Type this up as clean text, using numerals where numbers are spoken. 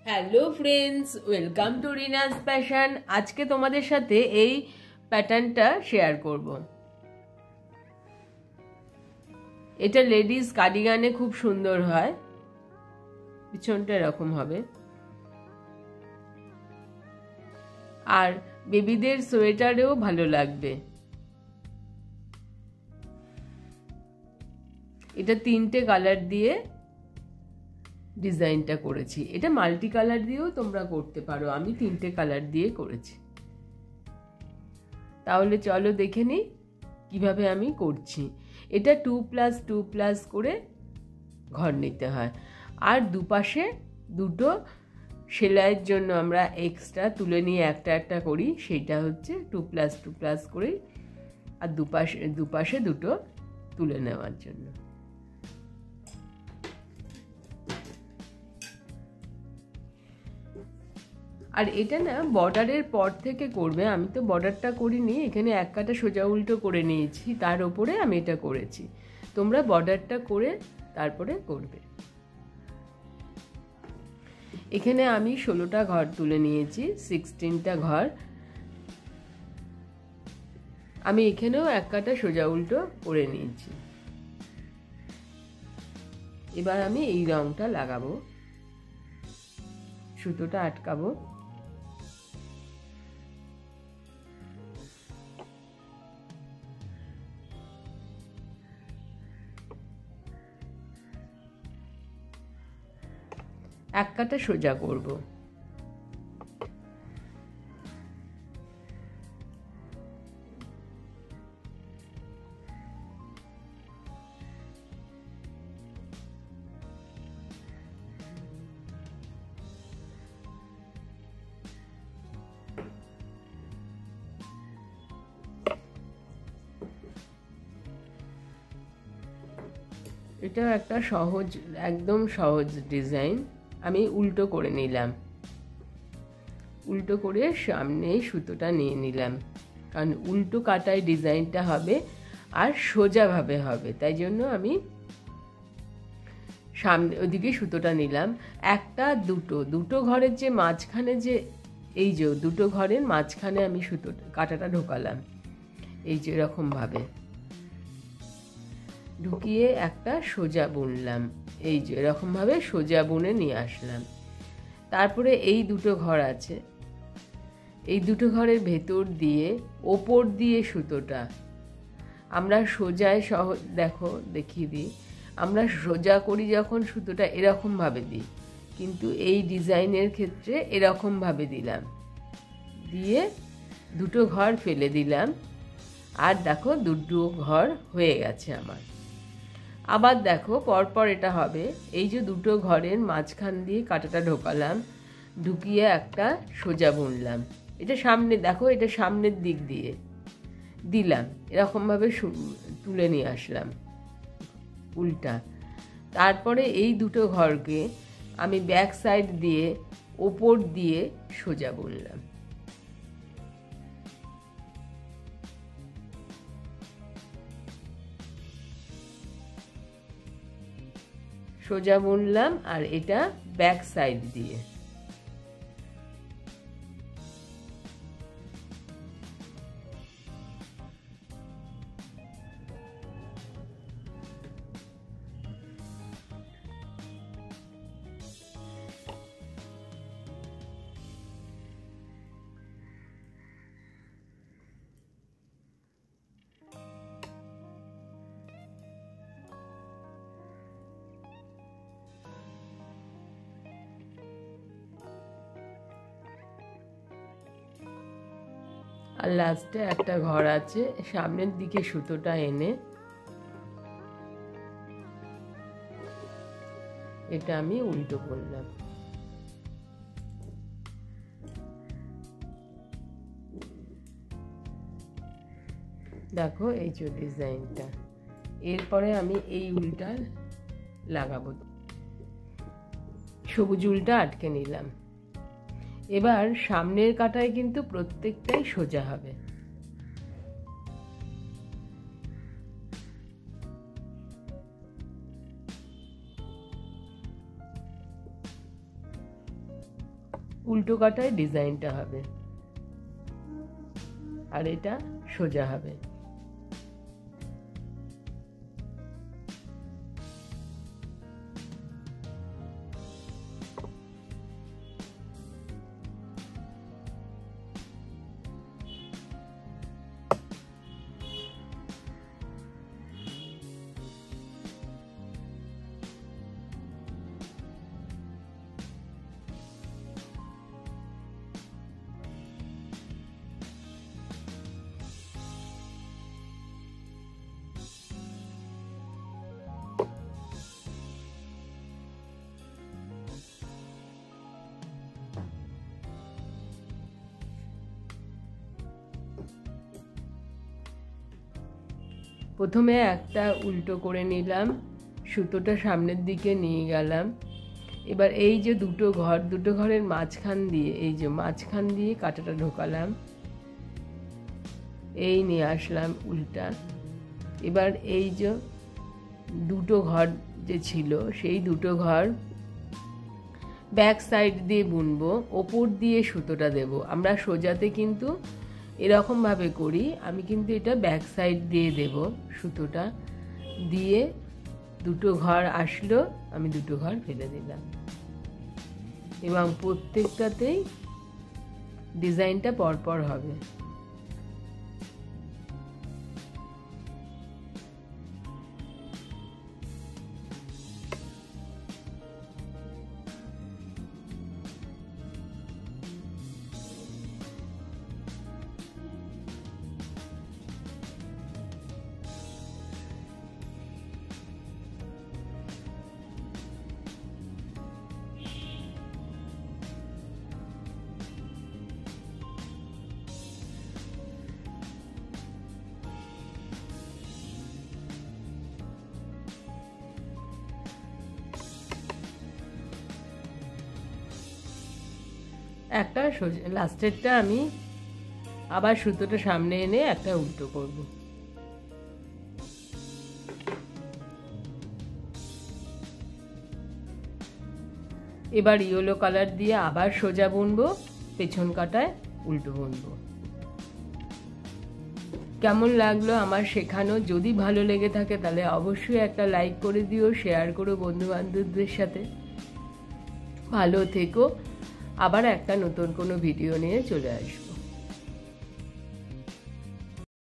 Hello friends, welcome to Rina's passion. আজকে তোমাদের সাথে এই প্যাটার্নটা শেয়ার করব। এটা লেডিস কার্ডিগানে খুব সুন্দর হয়। পিছনটা এরকম হবে, আর বেবিদের সোয়েটারেও ভালো লাগবে। এটা 3টে কালার দিয়ে ডিজাইনটা করেছি। এটা মাল্টি কালার দিয়েও তোমরা করতে পারো, আমি 3টে কালার দিয়ে করেছি। তাহলে চলো দেখে নিই কিভাবে আমি করছি। এটা 2+2+ করে ঘর নিতে হয়, আর দুপাশে দুটো সেলাইয়ের জন্য আমরা এক্সট্রা তুলে নিয়ে একটা একটা করি, সেইটা হচ্ছে 2+2+ করে, আর দুপাশে দুটো তুলে নেওয়ার জন্য। আর এটা না বর্ডারের পর থেকে করবে, আমি তো বর্ডারটা করিনি, এখানে এক কাটা সোজা উল্টো করে নিয়েছি, তার ওপরে আমি এটা করেছি। তোমরা বর্ডারটা করে তারপরে করবে। এখানে আমি 16টা ঘর তুলে নিয়েছি, 16টা ঘর। আমি এখানেও এক কাটা সোজা উল্টো করে নিয়েছি। এবার আমি এই রংটা লাগাবো, সুতোটা আটকাবো। এক কাটা সোজা করব। এটাও একটা সহজ, একদম সহজ ডিজাইন। আমি উল্টো করে নিলাম, উল্টো করে সামনে সুতোটা নিয়ে নিলাম, কারণ উল্টো কাটায় ডিজাইনটা হবে আর সোজাভাবে হবে, তাই জন্য আমি সামনে ওদিকে সুতোটা নিলাম। একটা দুটো ঘরের যে মাঝখানে, যে এই যে দুটো ঘরের মাঝখানে আমি সুতোটা কাটাটা ঢোকালাম, এই যে এরকমভাবে ঢুকিয়ে একটা সোজা বুনলাম, এই যে এরকমভাবে সোজা বুনে নিয়ে আসলাম। তারপরে এই দুটো ঘর আছে, এই দুটো ঘরের ভেতর দিয়ে ওপর দিয়ে সুতোটা আমরা সোজায় দেখো দেখিয়ে দিই, আমরা সোজা করি যখন সুতোটা এরকমভাবে দিই, কিন্তু এই ডিজাইনের ক্ষেত্রে এরকমভাবে দিলাম, দিয়ে দুটো ঘর ফেলে দিলাম, আর দেখো দুটো ঘর হয়ে গেছে আমার। আবার দেখো পরপর এটা হবে, এই যে দুটো ঘরের মাঝখান দিয়ে কাঁটাটা ঢোকালাম, ঢুকিয়ে একটা সোজা বুনলাম। এটা সামনে, দেখো এটা সামনের দিক দিয়ে দিলাম, এরকমভাবে তুলে নিয়ে আসলাম উল্টা। তারপরে এই দুটো ঘরকে আমি ব্যাক সাইড দিয়ে ওপর দিয়ে সোজা বুনলাম, সোজা বুনলাম, আর এটা ব্যাক সাইড দিয়ে। আর লাস্টে একটা ঘর আছে, সামনের দিকে সুতোটা এনে এটা আমি উল্টো করলাম। দেখো এই যে ডিজাইনটা। এরপরে আমি এই উলটা লাগাবো, সবুজ উলটা আটকে নিলাম। এবার সামনের কাটায় কিন্তু প্রত্যেকটাই সোজা হবে। উল্টো কাটায় ডিজাইনটা হবে, আর এটা সোজা হবে। প্রথমে একটা উল্টো করে নিলাম, সুতোটা সামনের দিকে নিয়ে গেলাম। এবার এই যে দুটো ঘরের মাঝখান দিয়ে, এই যে মাঝখান দিয়ে কাঁটাটা ঢোকালাম, এই নিয়ে আসলাম উল্টা। এবার এই যে দুটো ঘর যে ছিল, সেই দুটো ঘর ব্যাক সাইড দিয়ে বুনবো, ওপর দিয়ে সুতোটা দেব। আমরা সোজাতে কিন্তু এরকম ভাবে করি, আমি কিন্তু এটা ব্যাক সাইড দিয়ে দেব। সুতোটা দিয়ে দুটো ঘর আসলো, আমি দুটো ঘর ফেলে দিলাম, এবং প্রত্যেকটাতেই ডিজাইনটা পরপর হবে। একটা সোজা, লাস্টেরটা আমি আবার সুতোটা সামনে এনে একটা উল্টো করব। এবার ইয়েলো কালার দিয়ে আবার সোজা বুনবো, পেছন কাটায় উল্টো বুনবো। কেমন লাগলো আমার শেখানো? যদি ভালো লেগে থাকে তাহলে অবশ্যই একটা লাইক করে দিও, শেয়ার করো বন্ধু বান্ধবদের সাথে। ভালো থেকো, আবার একটা নতুন কোনো ভিডিও নিয়ে চলে আসবো।